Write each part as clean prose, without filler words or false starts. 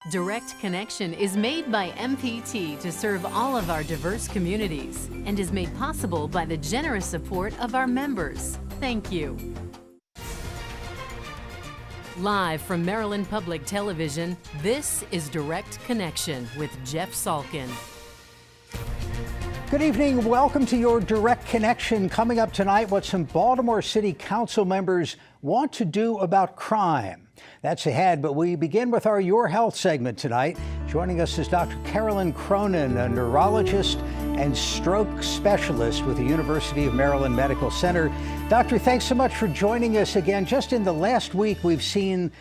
Direct Connection is made by MPT to serve all of our diverse communities and is made possible by the generous support of our members. Thank you. Live from Maryland Public Television, this is Direct Connection with Jeff Salkin. Good evening. Welcome to your Direct Connection. Coming up tonight, what some Baltimore City Council members want to do about crime. That's ahead, but we begin with our Your Health segment tonight. Joining us is Dr. Carolyn Cronin, a neurologist and stroke specialist with the University of Maryland Medical Center. Doctor, thanks so much for joining us again. Just in the last week, we've seen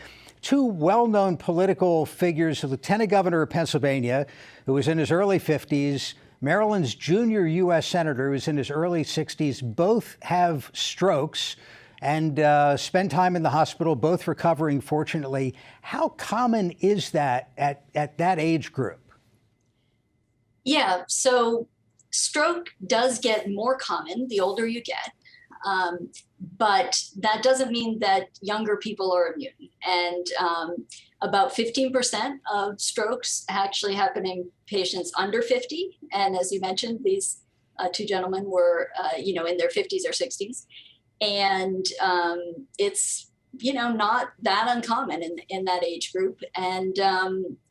two well-known political figures, the Lieutenant Governor of Pennsylvania, who was in his early 50s, Maryland's junior U.S. Senator, who's in his early 60s, both have strokes and spend time in the hospital, both recovering, fortunately. How common is that at that age group? Yeah, so stroke does get more common the older you get, but that doesn't mean that younger people are immune. And about 15% of strokes actually happen in patients under 50. And as you mentioned, these two gentlemen were, in their 50s or 60s. And it's, not that uncommon in that age group. And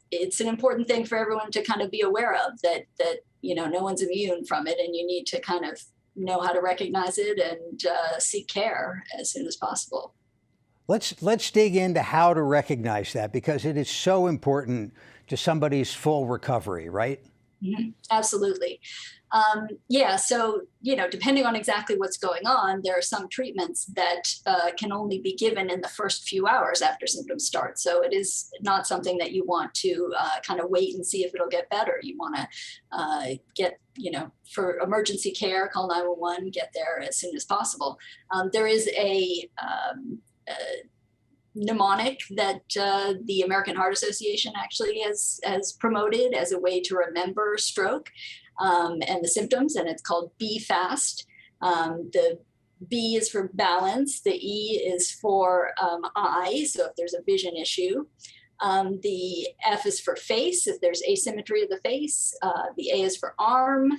it's an important thing for everyone to kind of be aware of that, no one's immune from it. And you need to kind of know how to recognize it and seek care as soon as possible. Let's dig into how to recognize that, because it is so important to somebody's full recovery, right? Mm-hmm. Absolutely. So, depending on exactly what's going on, there are some treatments that can only be given in the first few hours after symptoms start. So it is not something that you want to kind of wait and see if it'll get better. You want to get, for emergency care, call 911, get there as soon as possible. There is a mnemonic that the American Heart Association actually has promoted as a way to remember stroke and the symptoms, and it's called Be Fast. The B is for balance, the E is for eye, so if there's a vision issue. The F is for face, if there's asymmetry of the face. The A is for arm,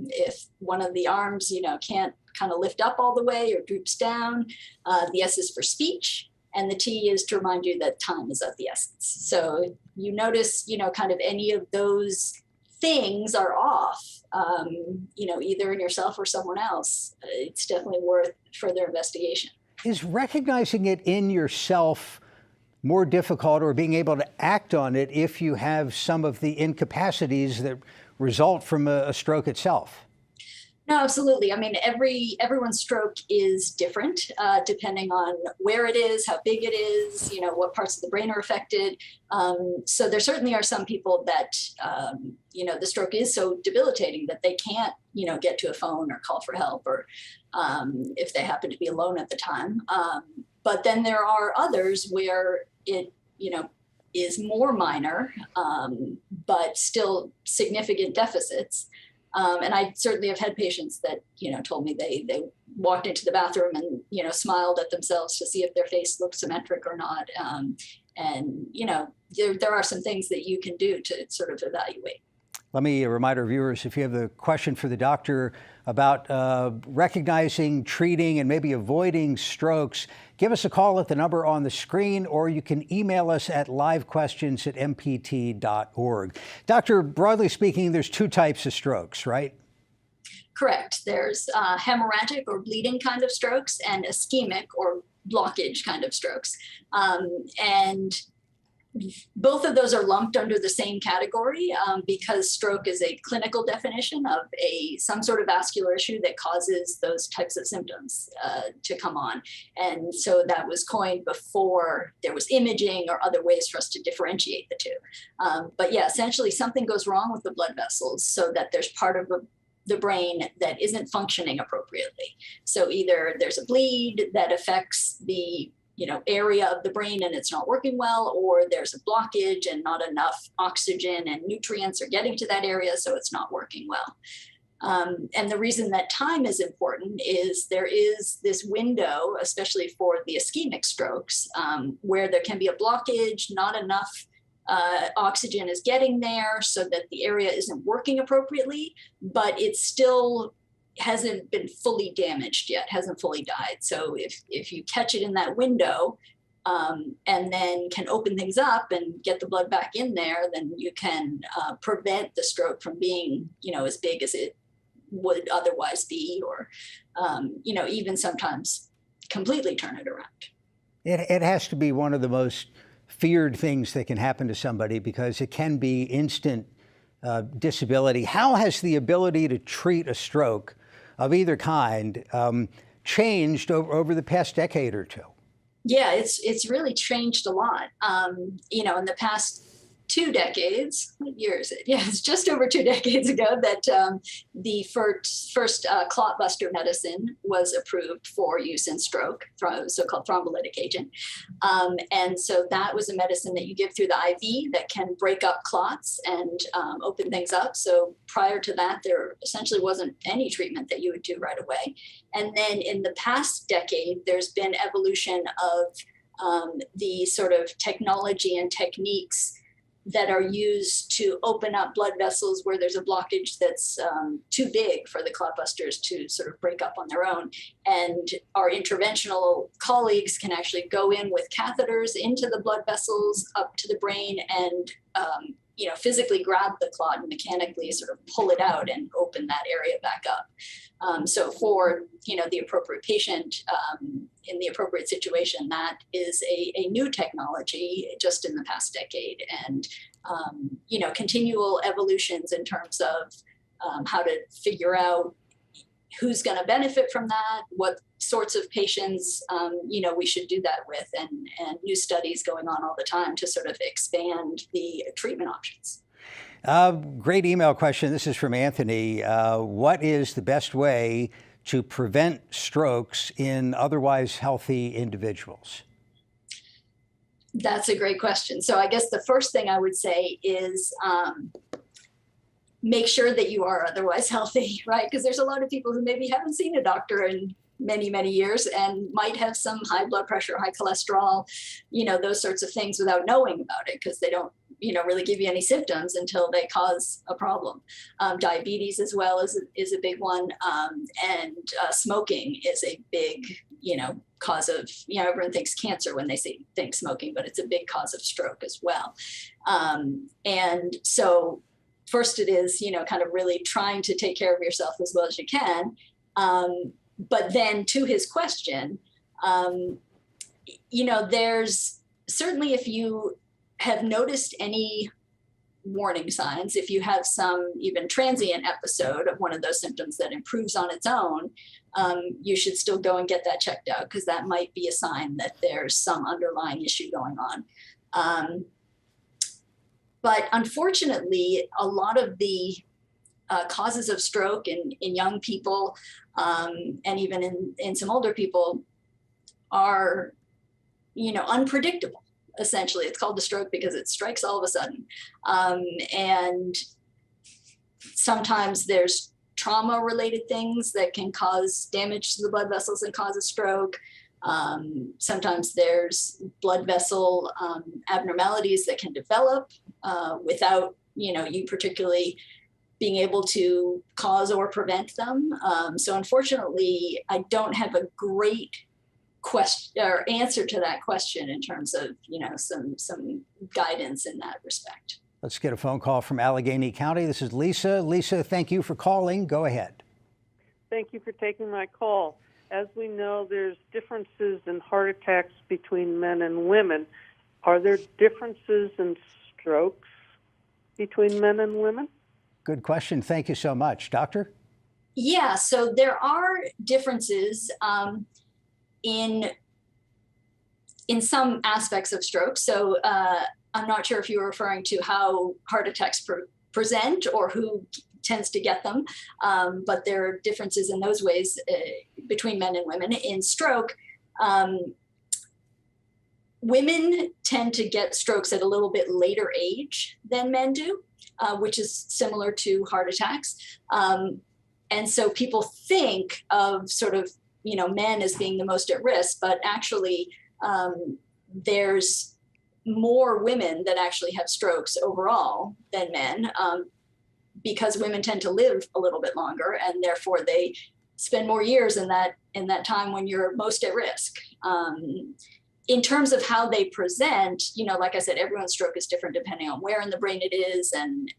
if one of the arms, can't kind of lift up all the way or droops down. The S is for speech. And the T is to remind you that time is of the essence. So you notice, kind of any of those things are off, either in yourself or someone else. It's definitely worth further investigation. Is recognizing it in yourself more difficult, or being able to act on it if you have some of the incapacities that result from a stroke itself? No, absolutely. I mean, everyone's stroke is different depending on where it is, how big it is, what parts of the brain are affected. So there certainly are some people that, the stroke is so debilitating that they can't, get to a phone or call for help, or if they happen to be alone at the time. But then there are others where it, is more minor, but still significant deficits. And I certainly have had patients that, told me they walked into the bathroom and, smiled at themselves to see if their face looked symmetric or not. There are some things that you can do to sort of evaluate. Let me remind our viewers, if you have a question for the doctor about recognizing, treating, and maybe avoiding strokes, give us a call at the number on the screen, or you can email us at livequestions@mpt.org. Doctor, broadly speaking, there's two types of strokes, right? Correct. There's hemorrhagic or bleeding kind of strokes and ischemic or blockage kind of strokes. And both of those are lumped under the same category because stroke is a clinical definition of some sort of vascular issue that causes those types of symptoms to come on. And so that was coined before there was imaging or other ways for us to differentiate the two. But yeah, essentially something goes wrong with the blood vessels so that there's part of the brain that isn't functioning appropriately. So either there's a bleed that affects the area of the brain and it's not working well, or there's a blockage and not enough oxygen and nutrients are getting to that area, so it's not working well. And the reason that time is important is there is this window, especially for the ischemic strokes, where there can be a blockage, not enough oxygen is getting there so that the area isn't working appropriately, but it still hasn't been fully damaged yet, hasn't fully died. So if you catch it in that window, and then can open things up and get the blood back in there, then you can prevent the stroke from being, as big as it would otherwise be, or, even sometimes completely turn it around. It has to be one of the most feared things that can happen to somebody because it can be instant disability. How has the ability to treat a stroke of either kind changed over the past decade or two? Yeah, it's really changed a lot. In the past 2 decades, what year is it? Yeah, it's just over 2 decades ago that the first clot buster medicine was approved for use in stroke, so-called thrombolytic agent. And so that was a medicine that you give through the IV that can break up clots and open things up. So prior to that, there essentially wasn't any treatment that you would do right away. And then in the past decade, there's been evolution of the sort of technology and techniques that are used to open up blood vessels where there's a blockage that's too big for the clotbusters to sort of break up on their own. And our interventional colleagues can actually go in with catheters into the blood vessels up to the brain and physically grab the clot and mechanically sort of pull it out and open that area back up. So for the appropriate patient in the appropriate situation, that is a new technology just in the past decade, and continual evolutions in terms of how to figure out who's going to benefit from that, what sorts of patients we should do that with, and new studies going on all the time to sort of expand the treatment options. Great email question. This is from Anthony. What is the best way to prevent strokes in otherwise healthy individuals? That's a great question. So I guess the first thing I would say is make sure that you are otherwise healthy, right? Because there's a lot of people who maybe haven't seen a doctor in many, many years and might have some high blood pressure, high cholesterol, those sorts of things without knowing about it because they don't, really give you any symptoms until they cause a problem. Diabetes as well is a big one. And smoking is a big, cause of, everyone thinks cancer when they think smoking, but it's a big cause of stroke as well. And so first it is, kind of really trying to take care of yourself as well as you can. But then to his question, there's certainly, if you have noticed any warning signs, if you have some even transient episode of one of those symptoms that improves on its own, you should still go and get that checked out because that might be a sign that there's some underlying issue going on. But unfortunately, a lot of the causes of stroke in young people and even in some older people are, unpredictable. Essentially, it's called a stroke because it strikes all of a sudden. And sometimes there's trauma-related things that can cause damage to the blood vessels and cause a stroke. Sometimes there's blood vessel abnormalities that can develop without, you particularly being able to cause or prevent them. So unfortunately, I don't have a great question or answer to that question in terms of, some guidance in that respect. Let's get a phone call from Allegheny County. This is Lisa. Lisa, thank you for calling. Go ahead. Thank you for taking my call. As we know, there's differences in heart attacks between men and women. Are there differences in strokes between men and women? Good question. Thank you so much. Doctor? Yeah, so there are differences in some aspects of stroke. So I'm not sure if you were referring to how heart attacks present or who tends to get them, but there are differences in those ways between men and women. In stroke, women tend to get strokes at a little bit later age than men do, which is similar to heart attacks. And so people think of sort of, men as being the most at risk, but actually there's more women that actually have strokes overall than men, because women tend to live a little bit longer, and therefore they spend more years in that time when you're most at risk. In terms of how they present, like I said, everyone's stroke is different depending on where in the brain it is, and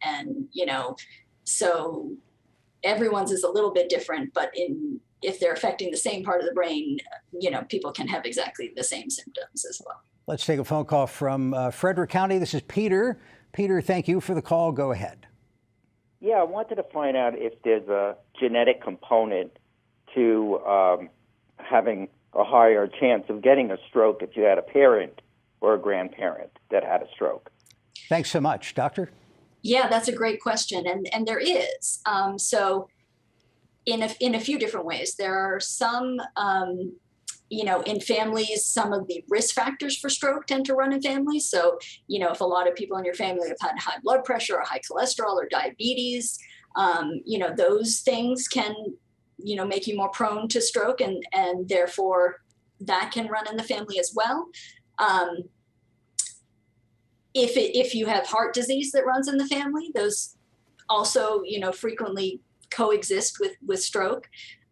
so everyone's is a little bit different, but if they're affecting the same part of the brain, people can have exactly the same symptoms as well. Let's take a phone call from Frederick County. This is Peter. Peter, thank you for the call. Go ahead. Yeah, I wanted to find out if there's a genetic component to having a higher chance of getting a stroke if you had a parent or a grandparent that had a stroke. Thanks so much. Doctor? Yeah, that's a great question. And there is. So in a few different ways, there are some, in families, some of the risk factors for stroke tend to run in families. So, if a lot of people in your family have had high blood pressure or high cholesterol or diabetes, those things can, make you more prone to stroke, and therefore that can run in the family as well. If you have heart disease that runs in the family, those also, frequently coexist with stroke.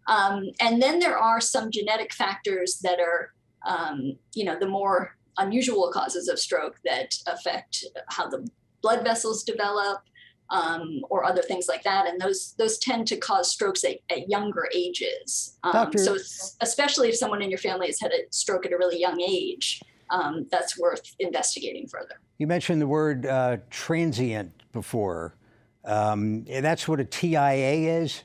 And then there are some genetic factors that are, the more unusual causes of stroke that affect how the blood vessels develop, or other things like that. And those tend to cause strokes at younger ages. So especially if someone in your family has had a stroke at a really young age, that's worth investigating further. You mentioned the word transient before. That's what a TIA is?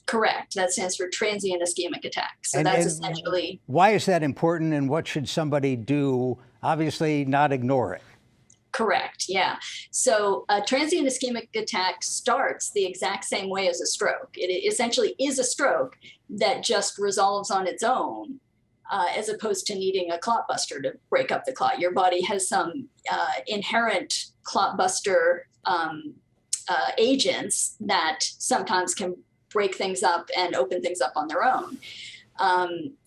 Correct. That stands for transient ischemic attack. So that's essentially... Why is that important, and what should somebody do? Obviously not ignore it. Correct. Yeah. So a transient ischemic attack starts the exact same way as a stroke. It essentially is a stroke that just resolves on its own, as opposed to needing a clot buster to break up the clot. Your body has some inherent clot buster agents that sometimes can break things up and open things up on their own.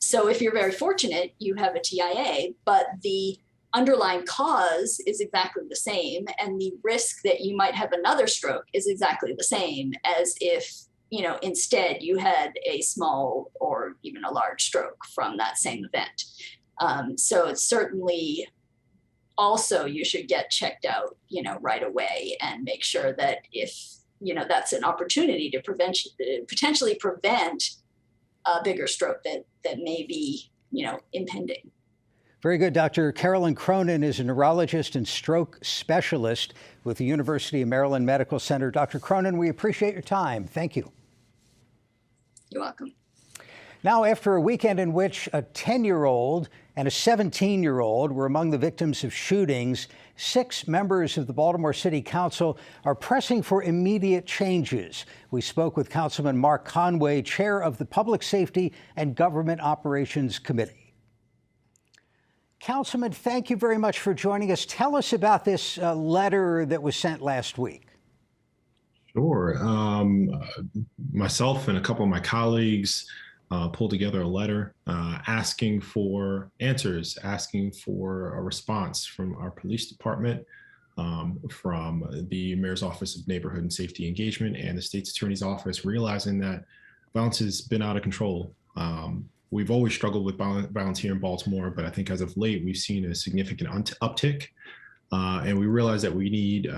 So if you're very fortunate, you have a TIA, but the underlying cause is exactly the same, and the risk that you might have another stroke is exactly the same as if, instead you had a small or even a large stroke from that same event. So it's certainly also, you should get checked out, right away, and make sure that if, that's an opportunity to potentially prevent a bigger stroke that may be, impending. Very good. Dr. Carolyn Cronin is a neurologist and stroke specialist with the University of Maryland Medical Center. Dr. Cronin, we appreciate your time. Thank you. You're welcome. Now, after a weekend in which a 10-year-old and a 17-year-old were among the victims of shootings, 6 members of the Baltimore City Council are pressing for immediate changes. We spoke with Councilman Mark Conway, chair of the Public Safety and Government Operations Committee. Councilman, thank you very much for joining us. Tell us about this letter that was sent last week. Sure. Myself and a couple of my colleagues pulled together a letter asking for answers, asking for a response from our police department, from the Mayor's Office of Neighborhood and Safety Engagement, and the State's Attorney's Office, realizing that violence has been out of control. We've always struggled with violence here in Baltimore, but I think as of late, we've seen a significant uptick. And we realize that we need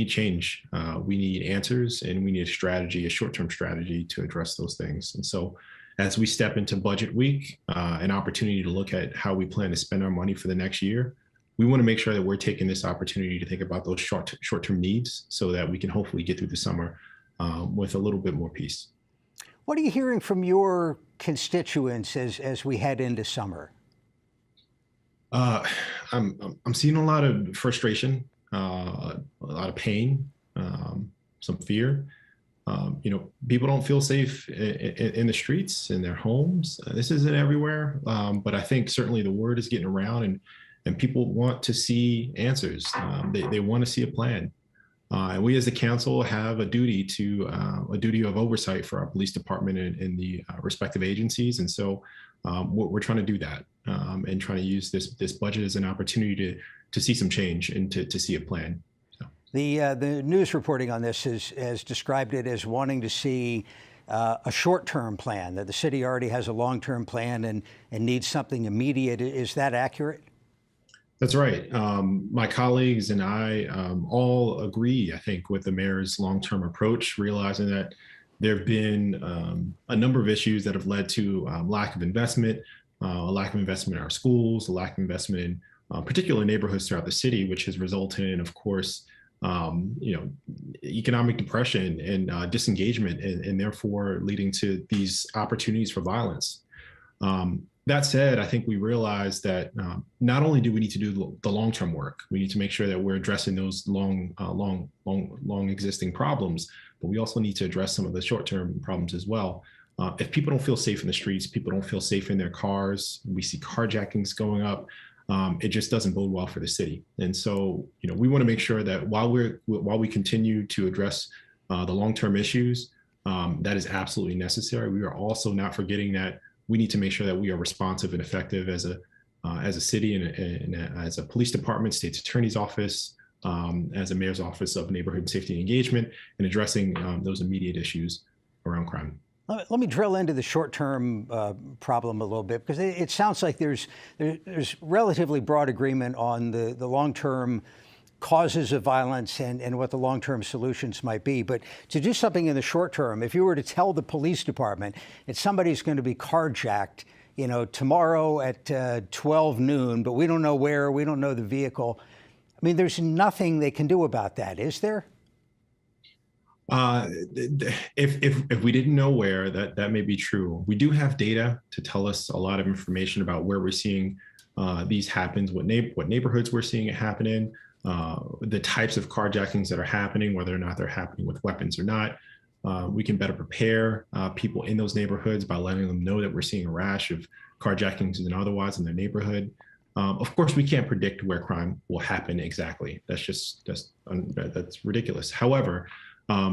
change. We need answers, and we need a strategy, a short-term strategy to address those things. And so as we step into budget week, an opportunity to look at how we plan to spend our money for the next year, we want to make sure that we're taking this opportunity to think about those short-term needs so that we can hopefully get through the summer with a little bit more peace. What are you hearing from your constituents as we head into summer? I'm seeing a lot of frustration, a lot of pain, some fear. People don't feel safe in the streets, in their homes. This isn't everywhere, but I think certainly the word is getting around, and people want to see answers. They want to see a plan. And we as a council have a duty of oversight for our police department and the respective agencies. And so we're trying to do that and trying to use this budget as an opportunity to see some change and to see a plan. So. The news reporting on this has described it as wanting to see a short-term plan, that the city already has a long-term plan and needs something immediate. Is that accurate? That's right. My colleagues and I all agree, I think, with the mayor's long-term approach, realizing that there have been a number of issues that have led to lack of investment, a lack of investment in our schools, a lack of investment in particular neighborhoods throughout the city, which has resulted in, of course, economic depression and disengagement, and therefore leading to these opportunities for violence. That said, I think we realize that not only do we need to do the long-term work, we need to make sure that we're addressing those long existing problems, but we also need to address some of the short-term problems as well. If people don't feel safe in the streets, people don't feel safe in their cars, we see carjackings going up, it just doesn't bode well for the city. And so, we want to make sure that while we continue to address the long-term issues, that is absolutely necessary. We are also not forgetting that we need to make sure that we are responsive and effective as a city and as a police department, state's attorney's office, as a mayor's office of neighborhood safety and engagement, and addressing those immediate issues around crime. Let me drill into the short-term problem a little bit, because it sounds like there's relatively broad agreement on the long-term causes of violence and what the long-term solutions might be. But to do something in the short term, if you were to tell the police department that somebody's going to be carjacked, tomorrow at 12 noon, but we don't know where, we don't know the vehicle, I mean, there's nothing they can do about that, is there? If we didn't know where, that may be true. We do have data to tell us a lot of information about where we're seeing these happen, what neighborhoods we're seeing it happen in, the types of carjackings that are happening, whether or not they're happening with weapons or not. We can better prepare people in those neighborhoods by letting them know that we're seeing a rash of carjackings and otherwise in their neighborhood. Of course, we can't predict where crime will happen exactly. That's ridiculous. However,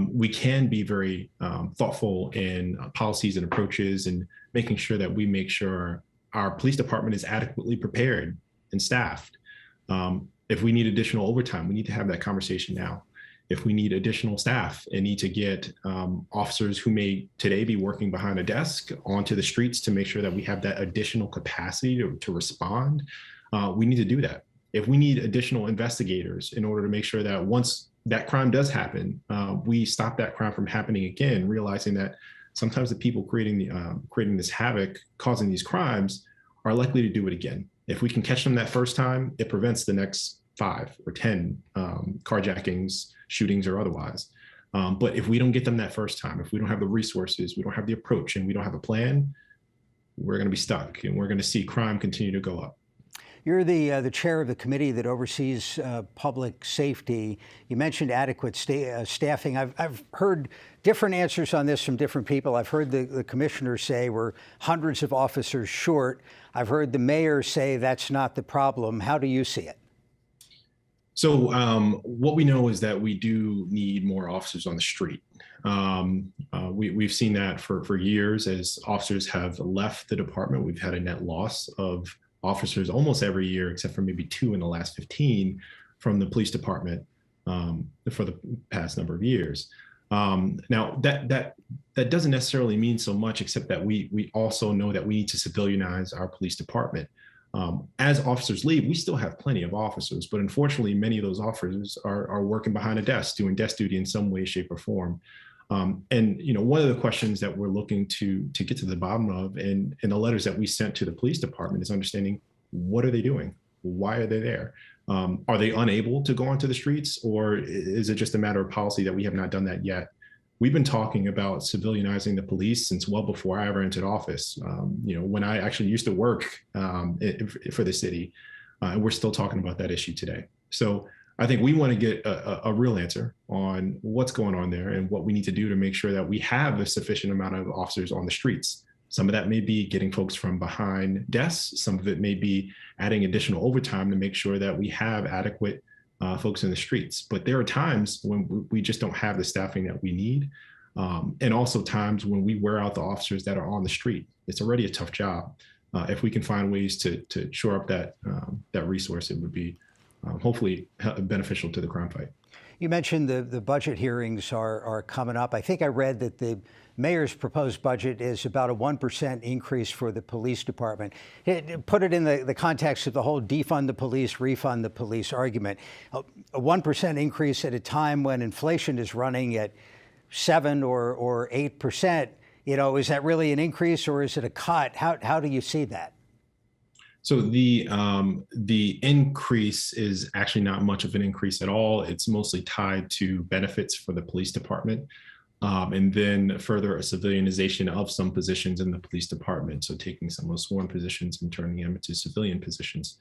we can be very thoughtful in policies and approaches and making sure that we make sure our police department is adequately prepared and staffed. If we need additional overtime, we need to have that conversation now. If we need additional staff and need to get officers who may today be working behind a desk onto the streets to make sure that we have that additional capacity to respond, we need to do that. If we need additional investigators in order to make sure that once that crime does happen, we stop that crime from happening again, realizing that sometimes the people creating this havoc, causing these crimes, are likely to do it again. If we can catch them that first time, it prevents the next 5 or 10 carjackings, shootings, or otherwise. But if we don't get them that first time, if we don't have the resources, we don't have the approach, and we don't have a plan, we're going to be stuck, and we're going to see crime continue to go up. You're the chair of the committee that oversees public safety. You mentioned adequate staffing. I've heard different answers on this from different people. I've heard the commissioner say we're hundreds of officers short. I've heard the mayor say that's not the problem. How do you see it? So what we know is that we do need more officers on the street. We've seen that for years as officers have left the department. We've had a net loss of officers almost every year, except for maybe 2 in the last 15 from the police department for the past number of years. Now that doesn't necessarily mean so much, except that we also know that we need to civilianize our police department. As officers leave, we still have plenty of officers, but unfortunately, many of those officers are working behind a desk, doing desk duty in some way, shape, or form. And one of the questions that we're looking to get to the bottom of in the letters that we sent to the police department is understanding, what are they doing? Why are they there? Are they unable to go onto the streets, or is it just a matter of policy that we have not done that yet? We've been talking about civilianizing the police since well before I ever entered office. When I actually used to work for the city, and we're still talking about that issue today. So I think we want to get a real answer on what's going on there and what we need to do to make sure that we have a sufficient amount of officers on the streets. Some of that may be getting folks from behind desks. Some of it may be adding additional overtime to make sure that we have adequate folks in the streets. But there are times when we just don't have the staffing that we need. And also times when we wear out the officers that are on the street. It's already a tough job. If we can find ways to shore up that resource, it would be hopefully beneficial to the crime fight. You mentioned the budget hearings are coming up. I think I read that the mayor's proposed budget is about a 1% increase for the police department. Put it in the context of the whole defund the police, refund the police argument. A 1% increase at a time when inflation is running at 7 or 8%. Is that really an increase or is it a cut? How do you see that? So the increase is actually not much of an increase at all. It's mostly tied to benefits for the police department, and then further a civilianization of some positions in the police department. So taking some of those sworn positions and turning them into civilian positions.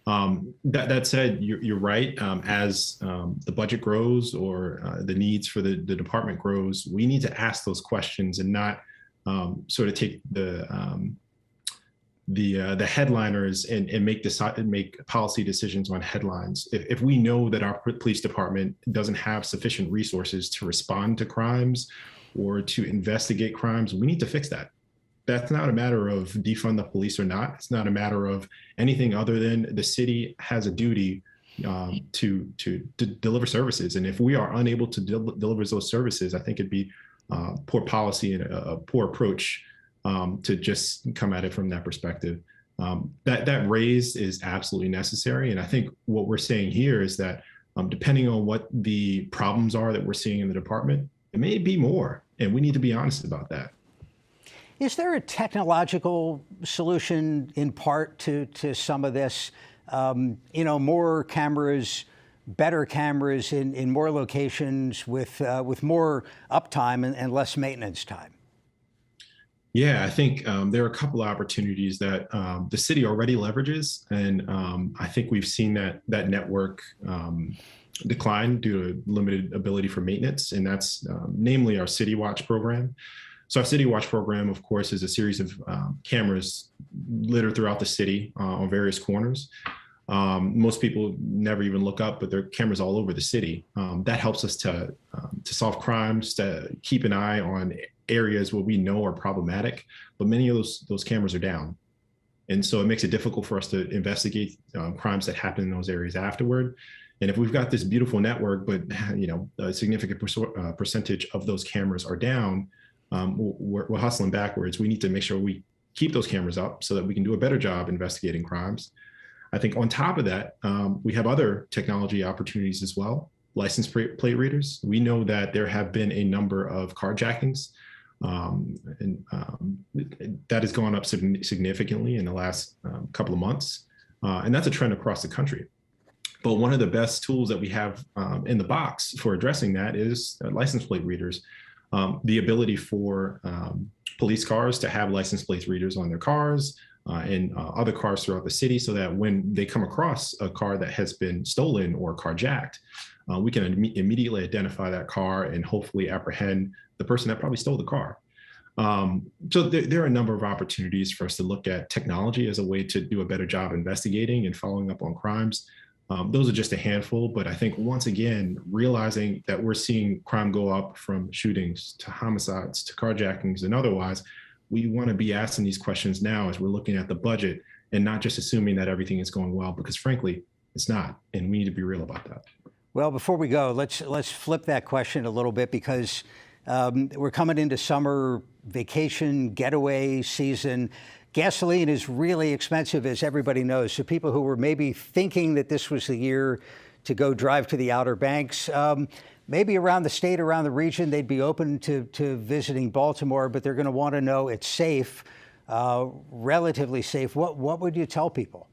That said, you're right. As the budget grows or the needs for the department grows, we need to ask those questions and not sort of take the headliners and make policy decisions on headlines. If we know that our police department doesn't have sufficient resources to respond to crimes or to investigate crimes, we need to fix that. That's not a matter of defund the police or not. It's not a matter of anything other than the city has a duty to deliver services. And if we are unable to deliver those services, I think it'd be poor policy and a poor approach to just come at it from that perspective. That raise is absolutely necessary. And I think what we're saying here is that depending on what the problems are that we're seeing in the department, it may be more. And we need to be honest about that. Is there a technological solution in part to some of this? More cameras, better cameras in more locations with more uptime and less maintenance time? Yeah, I think there are a couple of opportunities that the city already leverages, and I think we've seen that network decline due to limited ability for maintenance, and that's namely our City Watch program. So our City Watch program, of course, is a series of cameras littered throughout the city on various corners. Most people never even look up, but there are cameras all over the city. That helps us to solve crimes, to keep an eye on areas where we know are problematic, but many of those cameras are down. And so it makes it difficult for us to investigate crimes that happen in those areas afterward. And if we've got this beautiful network, but a significant percentage of those cameras are down, we're hustling backwards. We need to make sure we keep those cameras up so that we can do a better job investigating crimes. I think on top of that, we have other technology opportunities as well. License plate readers. We know that there have been a number of carjackings, and that has gone up significantly in the last couple of months. And that's a trend across the country. But one of the best tools that we have in the box for addressing that is license plate readers. The ability for police cars to have license plate readers on their cars and other cars throughout the city, so that when they come across a car that has been stolen or carjacked, we can immediately identify that car and hopefully apprehend the person that probably stole the car. So there are a number of opportunities for us to look at technology as a way to do a better job investigating and following up on crimes. Those are just a handful, but I think once again, realizing that we're seeing crime go up from shootings to homicides to carjackings and otherwise, we want to be asking these questions now as we're looking at the budget and not just assuming that everything is going well, because frankly, it's not, and we need to be real about that. Well, before we go, let's flip that question a little bit, because we're coming into summer vacation, getaway season. Gasoline is really expensive, as everybody knows. So people who were maybe thinking that this was the year to go drive to the Outer Banks, maybe around the state, around the region, they'd be open to visiting Baltimore, but they're going to want to know it's safe, relatively safe. What would you tell people?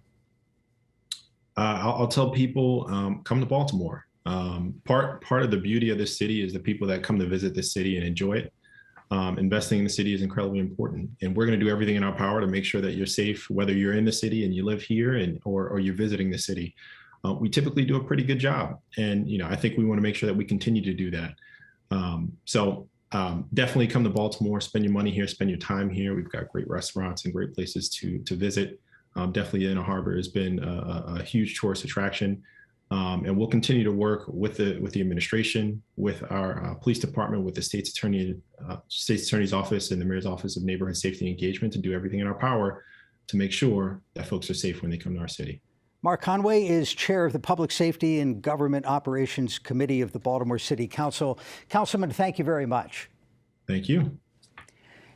I'll tell people, come to Baltimore. Part of the beauty of this city is the people that come to visit this city and enjoy it. Investing in the city is incredibly important, and we're going to do everything in our power to make sure that you're safe, whether you're in the city and you live here or you're visiting the city. We typically do a pretty good job, and I think we want to make sure that we continue to do that. So definitely come to Baltimore, spend your money here, spend your time here. We've got great restaurants and great places to visit. Definitely Inner Harbor has been a huge tourist attraction. And we'll continue to work with the administration, with our police department, with the state's attorney's office and the mayor's office of neighborhood safety and engagement to do everything in our power to make sure that folks are safe when they come to our city. Mark Conway is chair of the Public Safety and Government Operations Committee of the Baltimore City Council. Councilman, thank you very much. Thank you.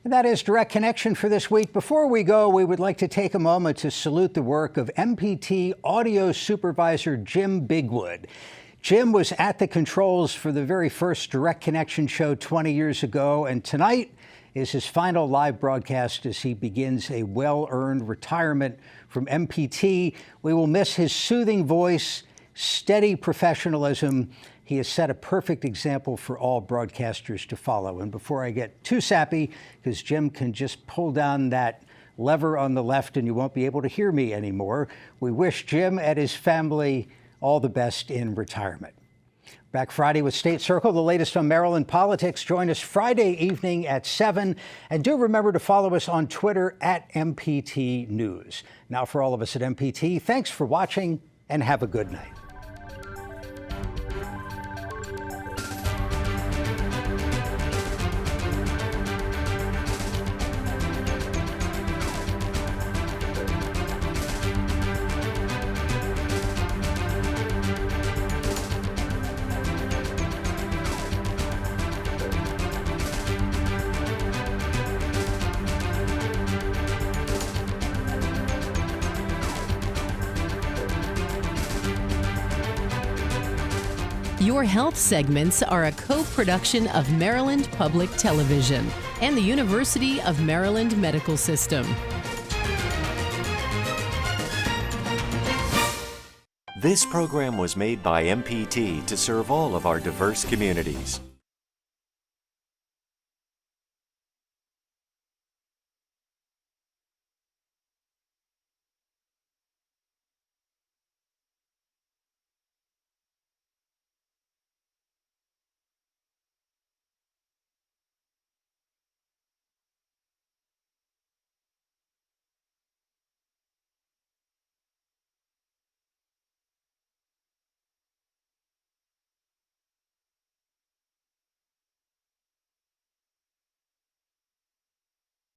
And that is Direct Connection for this week. Before we go, we would like to take a moment to salute the work of MPT audio supervisor Jim Bigwood. Jim was at the controls for the very first Direct Connection show 20 years ago, and tonight is his final live broadcast as he begins a well-earned retirement from MPT. We will miss his soothing voice, steady professionalism. He has set a perfect example for all broadcasters to follow. And before I get too sappy, because Jim can just pull down that lever on the left and you won't be able to hear me anymore, we wish Jim and his family all the best in retirement. Back Friday with State Circle, the latest on Maryland politics. Join us Friday evening at 7. And do remember to follow us on Twitter at MPT News. Now for all of us at MPT, thanks for watching and have a good night. Your health segments are a co-production of Maryland Public Television and the University of Maryland Medical System. This program was made by MPT to serve all of our diverse communities.